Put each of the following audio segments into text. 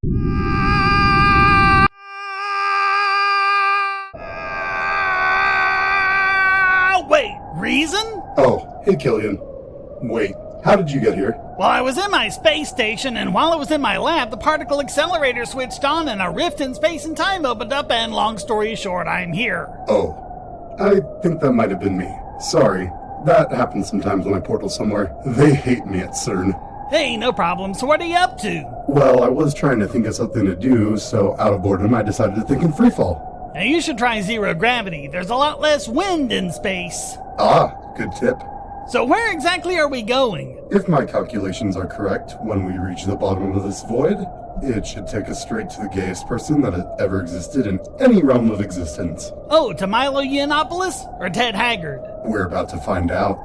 Wait, reason? Oh, hey Killian. Wait, how did you get here? Well, I was in my space station, and while I was in my lab, the particle accelerator switched on, and a rift in space and time opened up, and long story short, I'm here. Oh, I think that might have been me. Sorry, that happens sometimes when I portal somewhere. They hate me at CERN. Hey, no problem. So what are you up to? Well, I was trying to think of something to do, so out of boredom I decided to think in freefall. Now, you should try zero gravity. There's a lot less wind in space. Ah, good tip. So where exactly are we going? If my calculations are correct, when we reach the bottom of this void, it should take us straight to the gayest person that has ever existed in any realm of existence. Oh, to Milo Yiannopoulos or Ted Haggard? We're about to find out.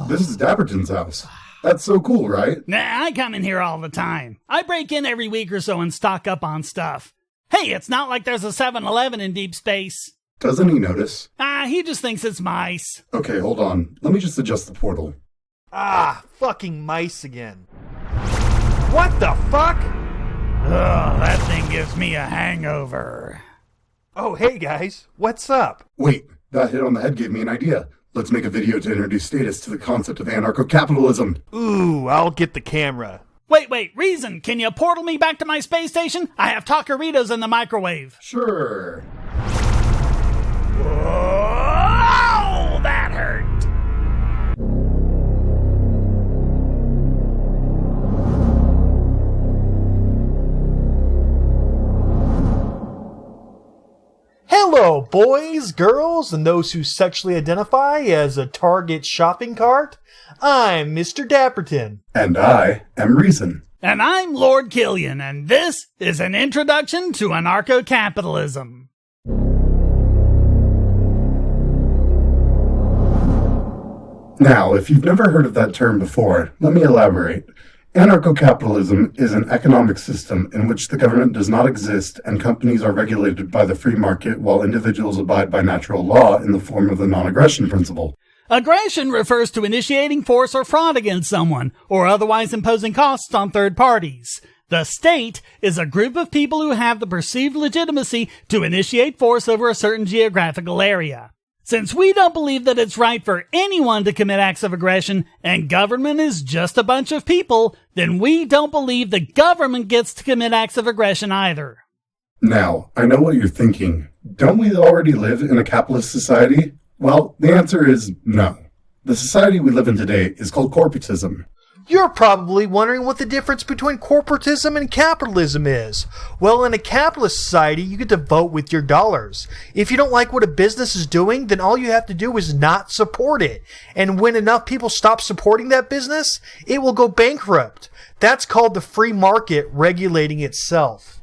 This is Dapperton's house. That's so cool, right? Nah, I come in here all the time. I break in every week or so and stock up on stuff. Hey, it's not like there's a 7-Eleven in deep space. Doesn't he notice? He just thinks it's mice. Okay, hold on. Let me just adjust the portal. Fucking mice again. What the fuck? Ugh, that thing gives me a hangover. Oh, hey guys, what's up? Wait, that hit on the head gave me an idea. Let's make a video to introduce Status to the concept of anarcho-capitalism. Ooh, I'll get the camera. Wait, Reason, can you portal me back to my space station? I have taqueritos in the microwave. Sure. Whoa, that hurt. Hello, boys, girls, and those who sexually identify as a Target shopping cart. I'm Mr. Dapperton. And I am Reason. And I'm Lord Killian, and this is an introduction to Anarcho-Capitalism. Now, if you've never heard of that term before, let me elaborate. Anarcho-capitalism is an economic system in which the government does not exist and companies are regulated by the free market while individuals abide by natural law in the form of the non-aggression principle. Aggression refers to initiating force or fraud against someone, or otherwise imposing costs on third parties. The state is a group of people who have the perceived legitimacy to initiate force over a certain geographical area. Since we don't believe that it's right for anyone to commit acts of aggression, and government is just a bunch of people, then we don't believe the government gets to commit acts of aggression either. Now, I know what you're thinking. Don't we already live in a capitalist society? Well, the answer is no. The society we live in today is called corporatism. You're probably wondering what the difference between corporatism and capitalism is. Well, in a capitalist society, you get to vote with your dollars. If you don't like what a business is doing, then all you have to do is not support it. And when enough people stop supporting that business, it will go bankrupt. That's called the free market regulating itself.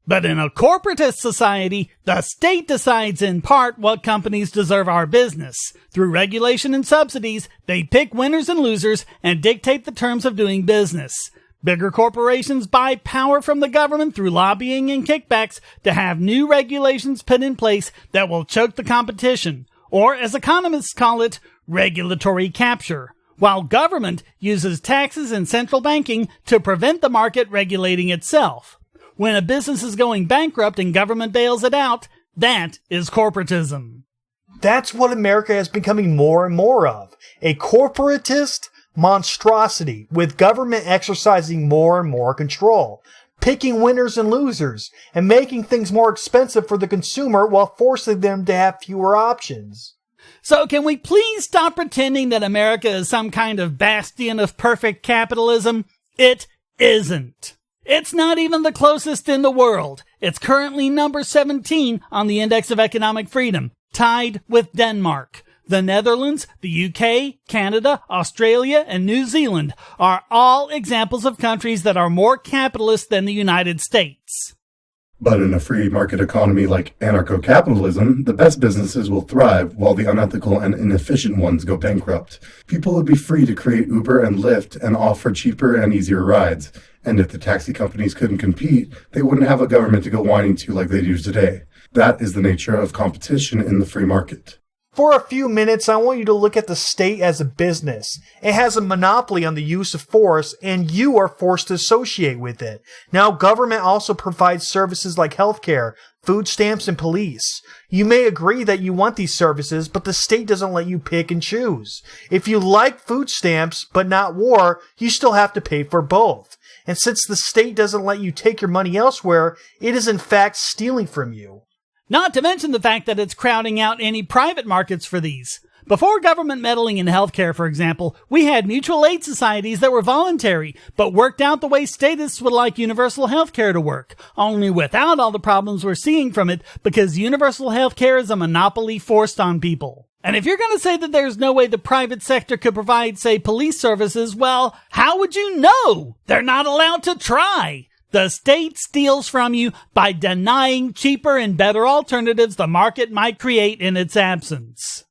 But in a corporatist society, the state decides in part what companies deserve our business. Through regulation and subsidies, they pick winners and losers and dictate the terms of doing business. Bigger corporations buy power from the government through lobbying and kickbacks to have new regulations put in place that will choke the competition, or as economists call it, regulatory capture, while government uses taxes and central banking to prevent the market regulating itself. When a business is going bankrupt and government bails it out, that is corporatism. That's what America is becoming more and more of. A corporatist monstrosity, with government exercising more and more control, picking winners and losers, and making things more expensive for the consumer while forcing them to have fewer options. So can we please stop pretending that America is some kind of bastion of perfect capitalism? It isn't. It's not even the closest in the world. It's currently number 17 on the Index of Economic Freedom, tied with Denmark. The Netherlands, the UK, Canada, Australia, and New Zealand are all examples of countries that are more capitalist than the United States. But in a free market economy like anarcho-capitalism, the best businesses will thrive while the unethical and inefficient ones go bankrupt. People would be free to create Uber and Lyft and offer cheaper and easier rides. And if the taxi companies couldn't compete, they wouldn't have a government to go whining to like they do today. That is the nature of competition in the free market. For a few minutes, I want you to look at the state as a business. It has a monopoly on the use of force, and you are forced to associate with it. Now, government also provides services like healthcare, food stamps, and police. You may agree that you want these services, but the state doesn't let you pick and choose. If you like food stamps, but not war, you still have to pay for both. And since the state doesn't let you take your money elsewhere, it is in fact stealing from you. Not to mention the fact that it's crowding out any private markets for these. Before government meddling in healthcare, for example, we had mutual aid societies that were voluntary, but worked out the way statists would like universal healthcare to work, only without all the problems we're seeing from it because universal healthcare is a monopoly forced on people. And if you're going to say that there's no way the private sector could provide, say, police services, well, how would you know? They're not allowed to try. The state steals from you by denying cheaper and better alternatives the market might create in its absence.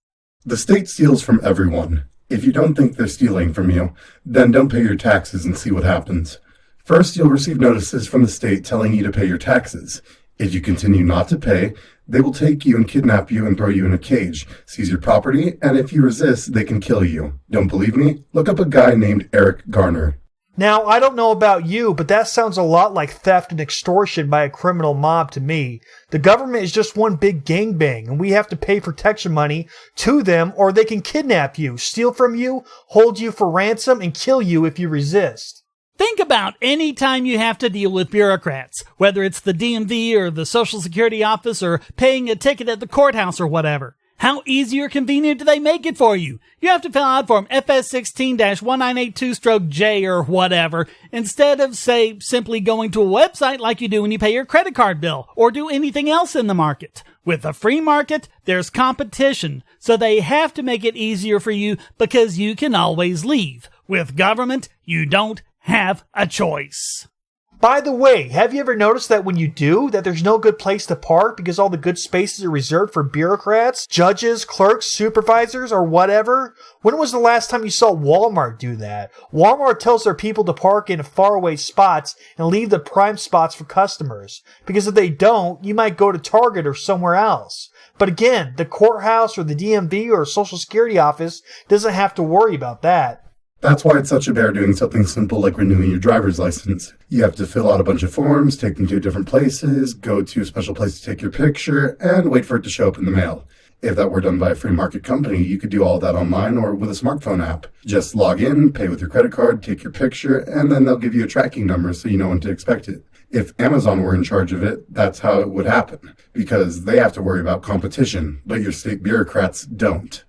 The state steals from everyone. If you don't think they're stealing from you, then don't pay your taxes and see what happens. First, you'll receive notices from the state telling you to pay your taxes. If you continue not to pay, they will take you and kidnap you and throw you in a cage, seize your property, and if you resist, they can kill you. Don't believe me? Look up a guy named Eric Garner. Now, I don't know about you, but that sounds a lot like theft and extortion by a criminal mob to me. The government is just one big gangbang, and we have to pay protection money to them, or they can kidnap you, steal from you, hold you for ransom, and kill you if you resist. Think about any time you have to deal with bureaucrats, whether it's the DMV or the Social Security office or paying a ticket at the courthouse or whatever. How easy or convenient do they make it for you? You have to fill out Form FS16-1982-J or whatever, instead of, say, simply going to a website like you do when you pay your credit card bill, or do anything else in the market. With a free market, there's competition, so they have to make it easier for you because you can always leave. With government, you don't have a choice. By the way, have you ever noticed that when you do, that there's no good place to park because all the good spaces are reserved for bureaucrats, judges, clerks, supervisors, or whatever? When was the last time you saw Walmart do that? Walmart tells their people to park in faraway spots and leave the prime spots for customers. Because if they don't, you might go to Target or somewhere else. But again, the courthouse or the DMV or Social Security office doesn't have to worry about that. That's why it's such a bear doing something simple like renewing your driver's license. You have to fill out a bunch of forms, take them to different places, go to a special place to take your picture, and wait for it to show up in the mail. If that were done by a free market company, you could do all that online or with a smartphone app. Just log in, pay with your credit card, take your picture, and then they'll give you a tracking number so you know when to expect it. If Amazon were in charge of it, that's how it would happen, because they have to worry about competition, but your state bureaucrats don't.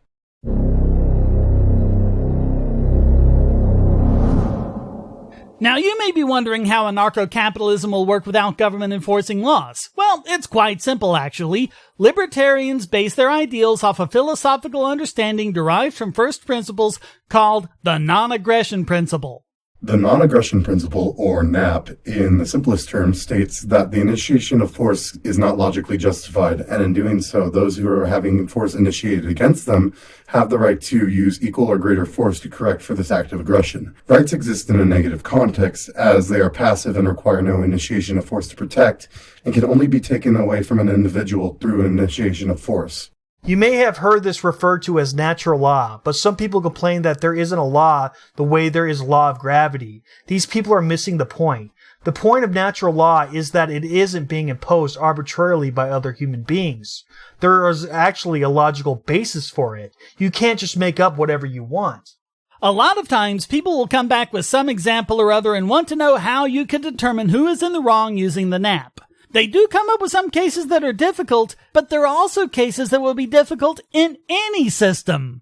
Now, you may be wondering how anarcho-capitalism will work without government enforcing laws. Well, it's quite simple, actually. Libertarians base their ideals off a philosophical understanding derived from first principles called the non-aggression principle. The non-aggression principle, or NAP, in the simplest terms, states that the initiation of force is not logically justified, and in doing so, those who are having force initiated against them have the right to use equal or greater force to correct for this act of aggression. Rights exist in a negative context, as they are passive and require no initiation of force to protect, and can only be taken away from an individual through an initiation of force. You may have heard this referred to as natural law, but some people complain that there isn't a law the way there is law of gravity. These people are missing the point. The point of natural law is that it isn't being imposed arbitrarily by other human beings. There is actually a logical basis for it. You can't just make up whatever you want. A lot of times, people will come back with some example or other and want to know how you can determine who is in the wrong using the NAP. They do come up with some cases that are difficult, but there are also cases that will be difficult in any system.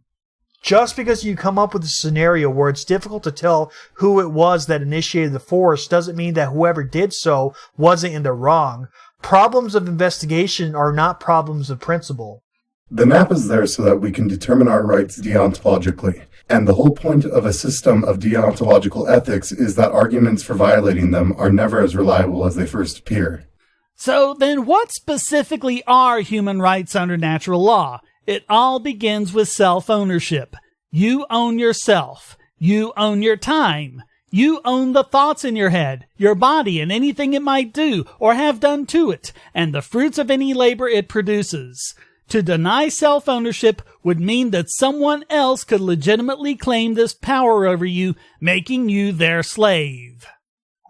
Just because you come up with a scenario where it's difficult to tell who it was that initiated the force doesn't mean that whoever did so wasn't in the wrong. Problems of investigation are not problems of principle. The NAP is there so that we can determine our rights deontologically. And the whole point of a system of deontological ethics is that arguments for violating them are never as reliable as they first appear. So then what specifically are human rights under natural law? It all begins with self-ownership. You own yourself. You own your time. You own the thoughts in your head, your body, and anything it might do or have done to it, and the fruits of any labor it produces. To deny self-ownership would mean that someone else could legitimately claim this power over you, making you their slave.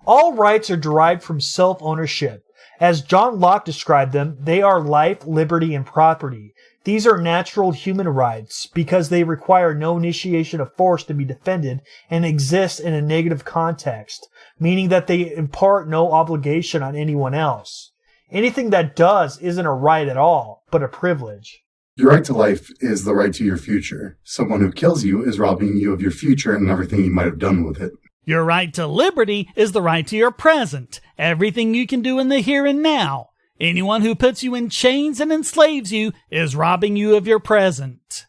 All rights are derived from self-ownership. As John Locke described them, they are life, liberty, and property. These are natural human rights because they require no initiation of force to be defended and exist in a negative context, meaning that they impart no obligation on anyone else. Anything that does isn't a right at all, but a privilege. Your right to life is the right to your future. Someone who kills you is robbing you of your future and everything you might have done with it. Your right to liberty is the right to your present, everything you can do in the here and now. Anyone who puts you in chains and enslaves you is robbing you of your present.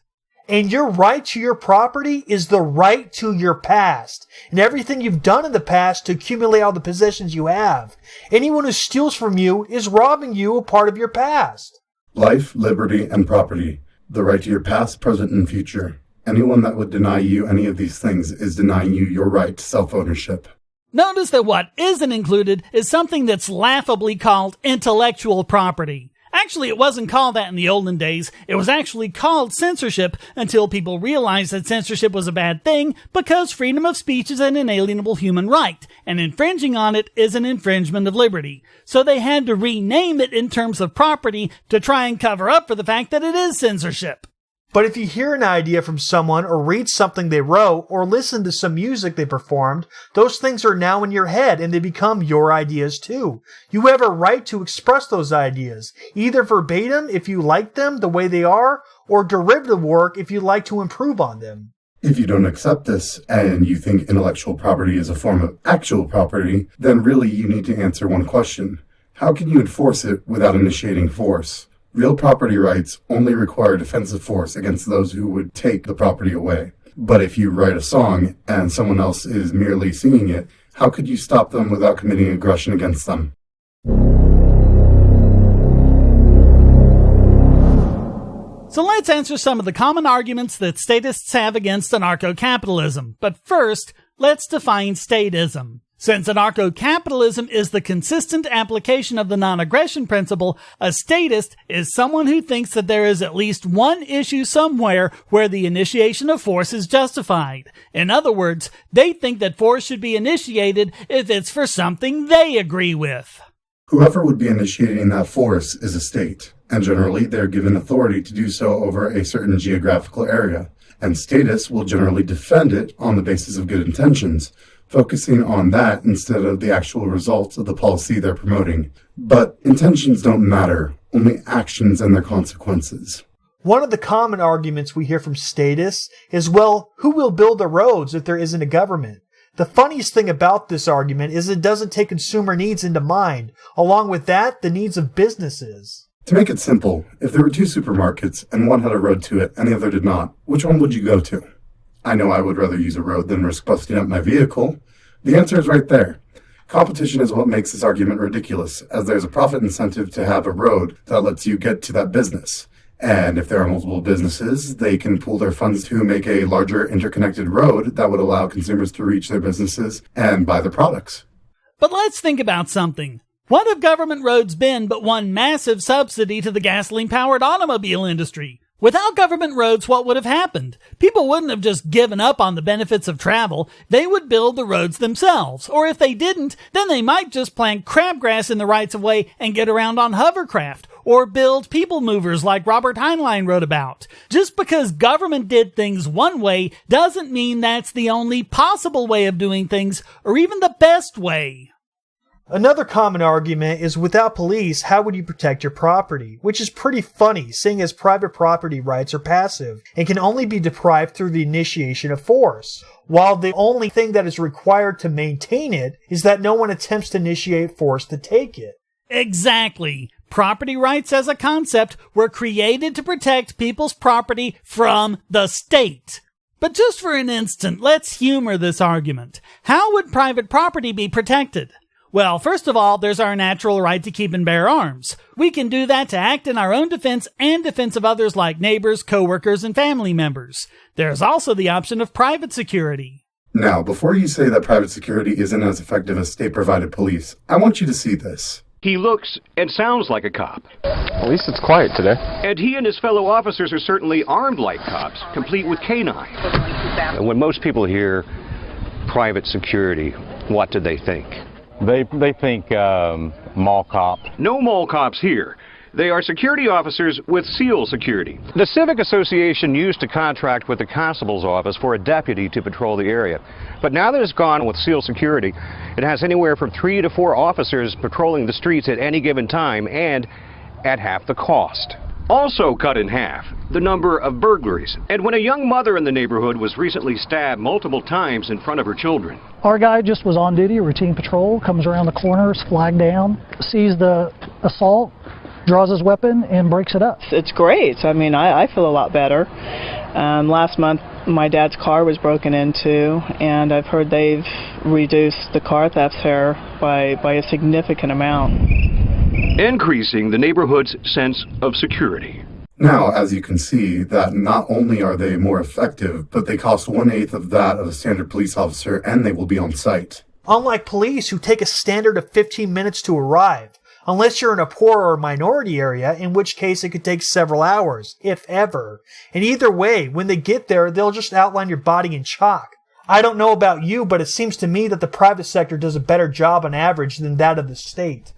And your right to your property is the right to your past and everything you've done in the past to accumulate all the possessions you have. Anyone who steals from you is robbing you of part of your past. Life, liberty, and property. The right to your past, present, and future. Anyone that would deny you any of these things is denying you your right to self-ownership. Notice that what isn't included is something that's laughably called intellectual property. Actually, it wasn't called that in the olden days. It was actually called censorship until people realized that censorship was a bad thing because freedom of speech is an inalienable human right, and infringing on it is an infringement of liberty. So they had to rename it in terms of property to try and cover up for the fact that it is censorship. But if you hear an idea from someone or read something they wrote or listen to some music they performed, those things are now in your head and they become your ideas too. You have a right to express those ideas, either verbatim if you like them the way they are, or derivative work if you like to improve on them. If you don't accept this and you think intellectual property is a form of actual property, then really you need to answer one question. How can you enforce it without initiating force? Real property rights only require defensive force against those who would take the property away. But if you write a song and someone else is merely singing it, how could you stop them without committing aggression against them? So let's answer some of the common arguments that statists have against anarcho-capitalism. But first, let's define statism. Since anarcho-capitalism is the consistent application of the non-aggression principle, a statist is someone who thinks that there is at least one issue somewhere where the initiation of force is justified. In other words, they think that force should be initiated if it's for something they agree with. Whoever would be initiating that force is a state, and generally they're given authority to do so over a certain geographical area, and statists will generally defend it on the basis of good intentions, focusing on that instead of the actual results of the policy they're promoting. But intentions don't matter, only actions and their consequences. One of the common arguments we hear from statists is, well, who will build the roads if there isn't a government? The funniest thing about this argument is it doesn't take consumer needs into mind. Along with that, the needs of businesses. To make it simple, if there were two supermarkets and one had a road to it and the other did not, which one would you go to? I know I would rather use a road than risk busting up my vehicle. The answer is right there. Competition is what makes this argument ridiculous, as there's a profit incentive to have a road that lets you get to that business. And if there are multiple businesses, they can pool their funds to make a larger interconnected road that would allow consumers to reach their businesses and buy their products. But let's think about something. What have government roads been but one massive subsidy to the gasoline-powered automobile industry? Without government roads, what would have happened? People wouldn't have just given up on the benefits of travel. They would build the roads themselves. Or if they didn't, then they might just plant crabgrass in the rights-of-way and get around on hovercraft. Or build people movers like Robert Heinlein wrote about. Just because government did things one way doesn't mean that's the only possible way of doing things, or even the best way. Another common argument is without police, how would you protect your property? Which is pretty funny, seeing as private property rights are passive and can only be deprived through the initiation of force, while the only thing that is required to maintain it is that no one attempts to initiate force to take it. Exactly. Property rights as a concept were created to protect people's property from the state. But just for an instant, let's humor this argument. How would private property be protected? Well, first of all, there's our natural right to keep and bear arms. We can do that to act in our own defense and defense of others like neighbors, coworkers, and family members. There's also the option of private security. Now, before you say that private security isn't as effective as state-provided police, I want you to see this. He looks and sounds like a cop. At least it's quiet today. And he and his fellow officers are certainly armed like cops, complete with canines. And when most people hear private security, what do they think? They think mall cop. No mall cops here. They are security officers with SEAL security. The Civic Association used to contract with the constable's office for a deputy to patrol the area. But now that it's gone with SEAL security, it has anywhere from 3 to 4 officers patrolling the streets at any given time and at half the cost. Also cut in half, the number of burglaries. And when a young mother in the neighborhood was recently stabbed multiple times in front of her children. Our guy just was on duty, routine patrol, comes around the corners, flag down, sees the assault, draws his weapon, and breaks it up. It's great. I mean, I feel a lot better. Last month, my dad's car was broken into, and I've heard they've reduced the car thefts here by a significant amount. Increasing the neighborhood's sense of security. Now, as you can see, that not only are they more effective, but they cost 1/8 of that of a standard police officer, and they will be on site. Unlike police, who take a standard of 15 minutes to arrive, unless you're in a poor or minority area, in which case it could take several hours, if ever. And either way, when they get there, they'll just outline your body in chalk. I don't know about you, but it seems to me that the private sector does a better job on average than that of the state.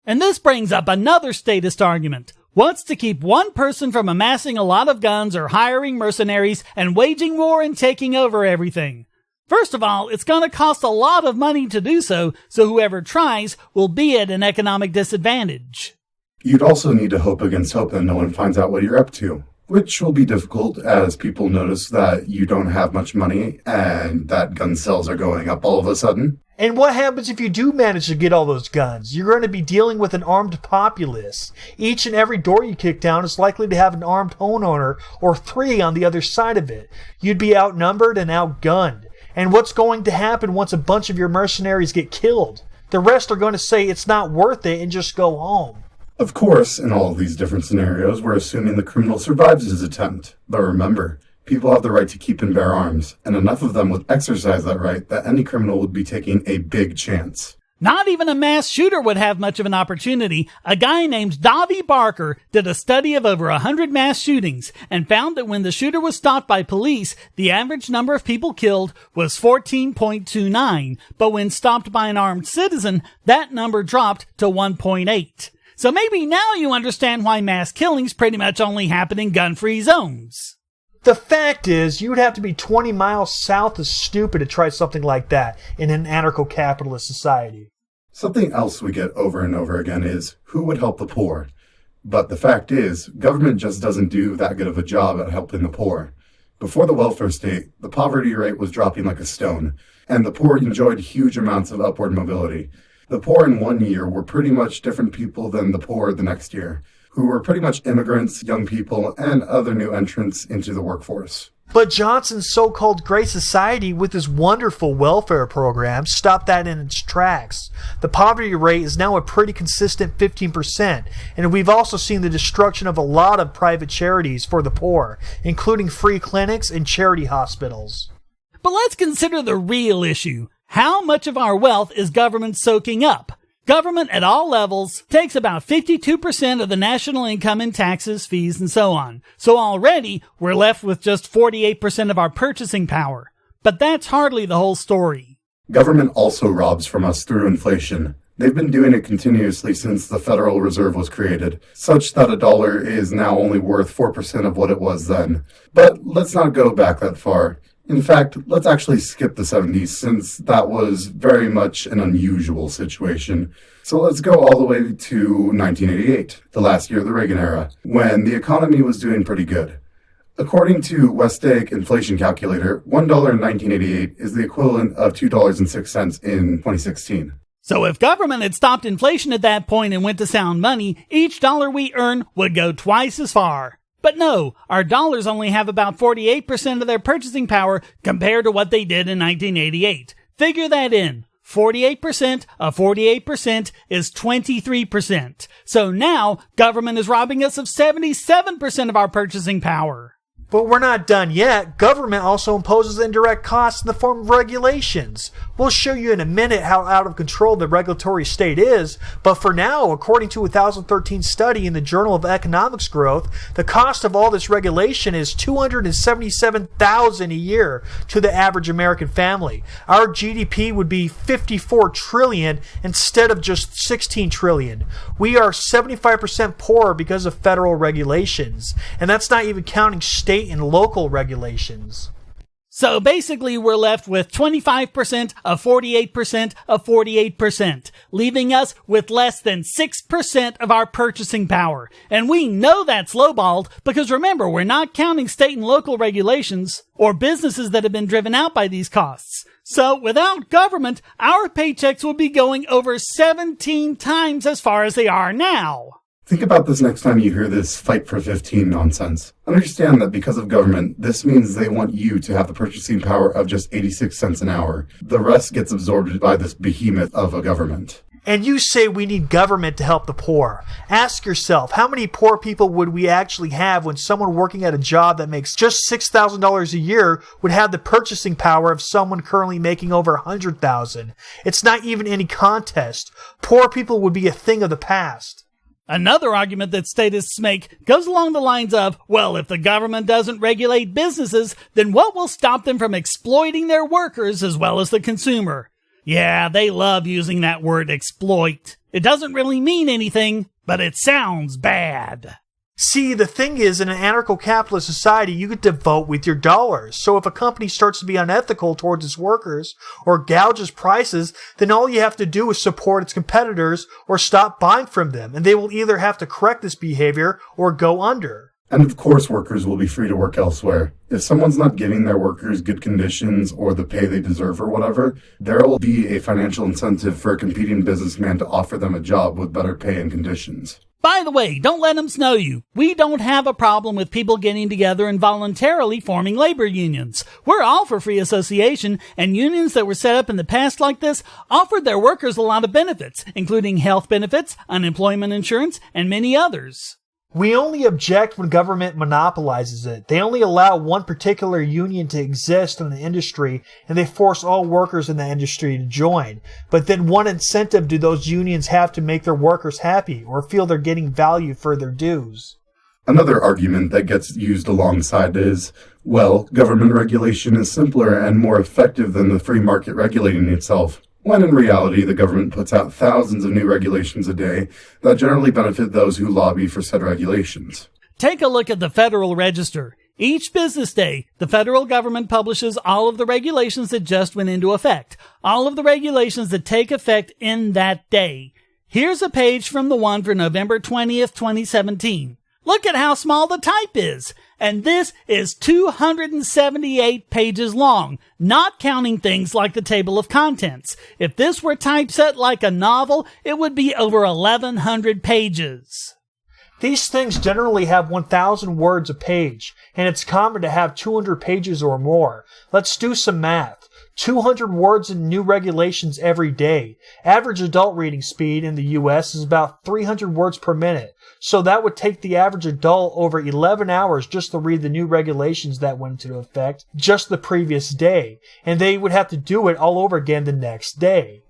And this brings up another statist argument. What's to keep one person from amassing a lot of guns or hiring mercenaries and waging war and taking over everything? First of all, it's going to cost a lot of money to do so whoever tries will be at an economic disadvantage. You'd also need to hope against hope that no one finds out what you're up to, which will be difficult as people notice that you don't have much money and that gun sales are going up all of a sudden. And what happens if you do manage to get all those guns? You're going to be dealing with an armed populace. Each and every door you kick down is likely to have an armed homeowner or 3 on the other side of it. You'd be outnumbered and outgunned. And what's going to happen once a bunch of your mercenaries get killed? The rest are going to say it's not worth it and just go home. Of course, in all of these different scenarios, we're assuming the criminal survives his attempt. But remember, people have the right to keep and bear arms, and enough of them would exercise that right that any criminal would be taking a big chance. Not even a mass shooter would have much of an opportunity. A guy named Davi Barker did a study of over 100 mass shootings and found that when the shooter was stopped by police, the average number of people killed was 14.29, but when stopped by an armed citizen, that number dropped to 1.8. So maybe now you understand why mass killings pretty much only happen in gun-free zones. The fact is, you would have to be 20 miles south of stupid to try something like that in an anarcho-capitalist society. Something else we get over and over again is, who would help the poor? But the fact is, government just doesn't do that good of a job at helping the poor. Before the welfare state, the poverty rate was dropping like a stone, and the poor enjoyed huge amounts of upward mobility. The poor in one year were pretty much different people than the poor the next year, who were pretty much immigrants, young people, and other new entrants into the workforce. But Johnson's so-called Great Society with his wonderful welfare program stopped that in its tracks. The poverty rate is now a pretty consistent 15%, and we've also seen the destruction of a lot of private charities for the poor, including free clinics and charity hospitals. But let's consider the real issue. How much of our wealth is government soaking up? Government at all levels takes about 52% of the national income in taxes, fees, and so on. So already, we're left with just 48% of our purchasing power. But that's hardly the whole story. Government also robs from us through inflation. They've been doing it continuously since the Federal Reserve was created, such that a dollar is now only worth 4% of what it was then. But let's not go back that far. In fact, let's actually skip the 70s, since that was very much an unusual situation. So let's go all the way to 1988, the last year of the Reagan era, when the economy was doing pretty good. According to Westegg inflation calculator, $1 in 1988 is the equivalent of $2.06 in 2016. So if government had stopped inflation at that point and went to sound money, each dollar we earn would go twice as far. But no, our dollars only have about 48% of their purchasing power compared to what they did in 1988. Figure that in. 48% of 48% is 23%. So now, government is robbing us of 77% of our purchasing power. But we're not done yet. Government also imposes indirect costs in the form of regulations. We'll show you in a minute how out of control the regulatory state is, but for now, according to a 2013 study in the Journal of Economics Growth, the cost of all this regulation is $277,000 a year to the average American family. Our GDP would be $54 trillion instead of just $16 trillion. We are 75% poorer because of federal regulations, and that's not even counting state and local regulations. So basically we're left with 25% of 48% of 48%, leaving us with less than 6% of our purchasing power. And we know that's lowballed because remember, we're not counting state and local regulations or businesses that have been driven out by these costs. So without government, our paychecks will be going over 17 times as far as they are now. Think about this next time you hear this fight for 15 nonsense. Understand that because of government, this means they want you to have the purchasing power of just 86 cents an hour. The rest gets absorbed by this behemoth of a government. And you say we need government to help the poor. Ask yourself, how many poor people would we actually have when someone working at a job that makes just $6,000 a year would have the purchasing power of someone currently making over $100,000? It's not even any contest. Poor people would be a thing of the past. Another argument that statists make goes along the lines of, well, if the government doesn't regulate businesses, then what will stop them from exploiting their workers as well as the consumer? Yeah, they love using that word exploit. It doesn't really mean anything, but it sounds bad. See, the thing is, in an anarcho-capitalist society, you get to vote with your dollars. So if a company starts to be unethical towards its workers or gouges prices, then all you have to do is support its competitors or stop buying from them, and they will either have to correct this behavior or go under. And of course, workers will be free to work elsewhere. If someone's not giving their workers good conditions or the pay they deserve or whatever, there will be a financial incentive for a competing businessman to offer them a job with better pay and conditions. By the way, don't let them snow you. We don't have a problem with people getting together and voluntarily forming labor unions. We're all for free association, and unions that were set up in the past like this offered their workers a lot of benefits, including health benefits, unemployment insurance, and many others. We only object when government monopolizes it. They only allow one particular union to exist in the industry, and they force all workers in the industry to join. But then what incentive do those unions have to make their workers happy or feel they're getting value for their dues? Another argument that gets used alongside is, well, government regulation is simpler and more effective than the free market regulating itself. When in reality, the government puts out thousands of new regulations a day that generally benefit those who lobby for said regulations. Take a look at the Federal Register. Each business day, the federal government publishes all of the regulations that just went into effect, all of the regulations that take effect in that day. Here's a page from the one for November 20th, 2017. Look at how small the type is. And this is 278 pages long, not counting things like the table of contents. If this were typeset like a novel, it would be over 1,100 pages. These things generally have 1,000 words a page, and it's common to have 200 pages or more. Let's do some math. 200 words in new regulations every day. Average adult reading speed in the U.S. is about 300 words per minute. So that would take the average adult over 11 hours just to read the new regulations that went into effect just the previous day. And they would have to do it all over again the next day.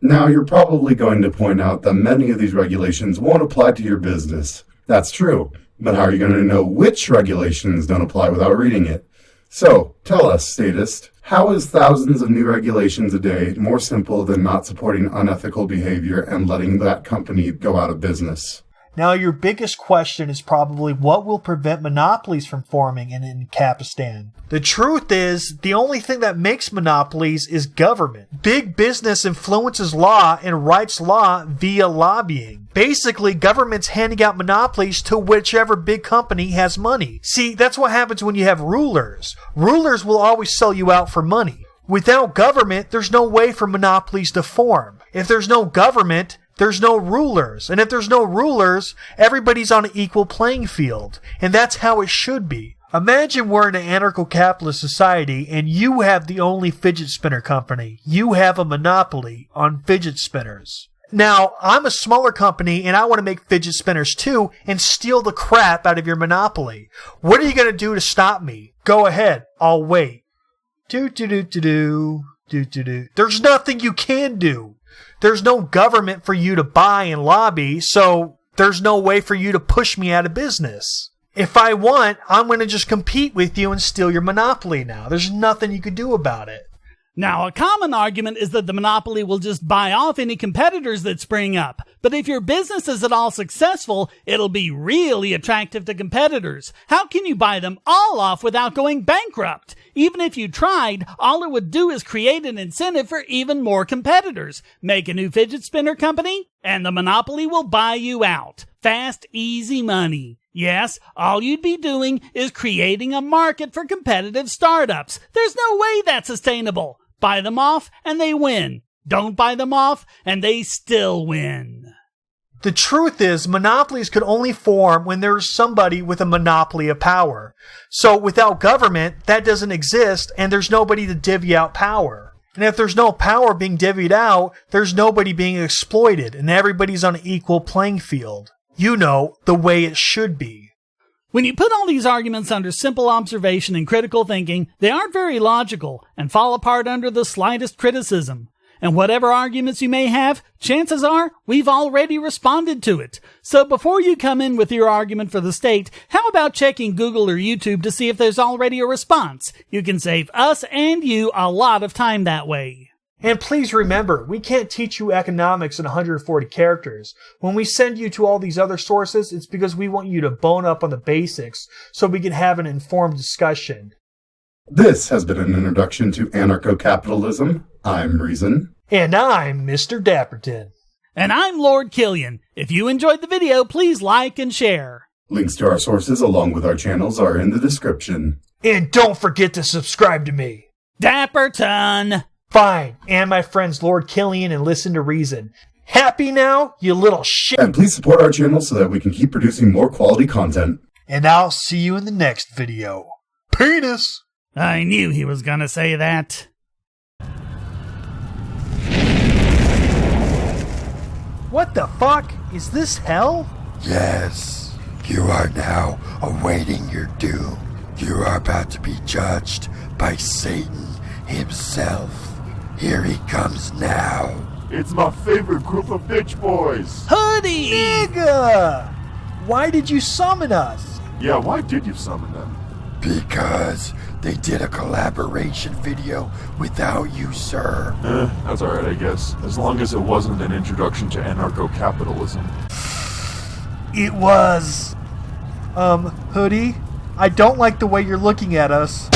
Now, you're probably going to point out that many of these regulations won't apply to your business. That's true. But how are you going to know which regulations don't apply without reading it? So, tell us, statist, how is thousands of new regulations a day more simple than not supporting unethical behavior and letting that company go out of business? Now, your biggest question is probably what will prevent monopolies from forming in Ancapistan? The truth is, the only thing that makes monopolies is government. Big business influences law and writes law via lobbying. Basically, government's handing out monopolies to whichever big company has money. See, that's what happens when you have rulers. Rulers will always sell you out for money. Without government, there's no way for monopolies to form. If there's no government, there's no rulers. And if there's no rulers, everybody's on an equal playing field. And that's how it should be. Imagine we're in an anarcho-capitalist society and you have the only fidget spinner company. You have a monopoly on fidget spinners. Now, I'm a smaller company and I want to make fidget spinners too and steal the crap out of your monopoly. What are you going to do to stop me? Go ahead. I'll wait. There's nothing you can do. There's no government for you to buy and lobby, so there's no way for you to push me out of business. If I want, I'm going to just compete with you and steal your monopoly now. There's nothing you can do about it. Now, a common argument is that the monopoly will just buy off any competitors that spring up. But if your business is at all successful, it'll be really attractive to competitors. How can you buy them all off without going bankrupt? Even if you tried, all it would do is create an incentive for even more competitors. Make a new fidget spinner company, and the monopoly will buy you out. Fast, easy money. Yes, all you'd be doing is creating a market for competitive startups. There's no way that's sustainable. Buy them off and they win. Don't buy them off and they still win. The truth is, monopolies could only form when there's somebody with a monopoly of power. So without government, that doesn't exist and there's nobody to divvy out power. And if there's no power being divvied out, there's nobody being exploited and everybody's on an equal playing field. You know, the way it should be. When you put all these arguments under simple observation and critical thinking, they aren't very logical and fall apart under the slightest criticism. And whatever arguments you may have, chances are we've already responded to it. So before you come in with your argument for the state, how about checking Google or YouTube to see if there's already a response? You can save us and you a lot of time that way. And please remember, we can't teach you economics in 140 characters. When we send you to all these other sources, it's because we want you to bone up on the basics so we can have an informed discussion. This has been an introduction to Anarcho-Capitalism. I'm Reason. And I'm Mr. Dapperton. And I'm Lord Killian. If you enjoyed the video, please like and share. Links to our sources along with our channels are in the description. And don't forget to subscribe to me. Dapperton! Fine, and my friends Lord Killian and Listen to Reason. Happy now, you little shit? And please support our channel so that we can keep producing more quality content. And I'll see you in the next video. Penis! I knew he was gonna say that. What the fuck? Is this hell? Yes, you are now awaiting your doom. You are about to be judged by Satan himself. Here he comes now. It's my favorite group of bitch boys. Hoodie! Nigga! Why did you summon us? Yeah, why did you summon them? Because they did a collaboration video without you, sir. That's alright, I guess. As long as it wasn't an introduction to anarcho-capitalism. It was... Hoodie? I don't like the way you're looking at us.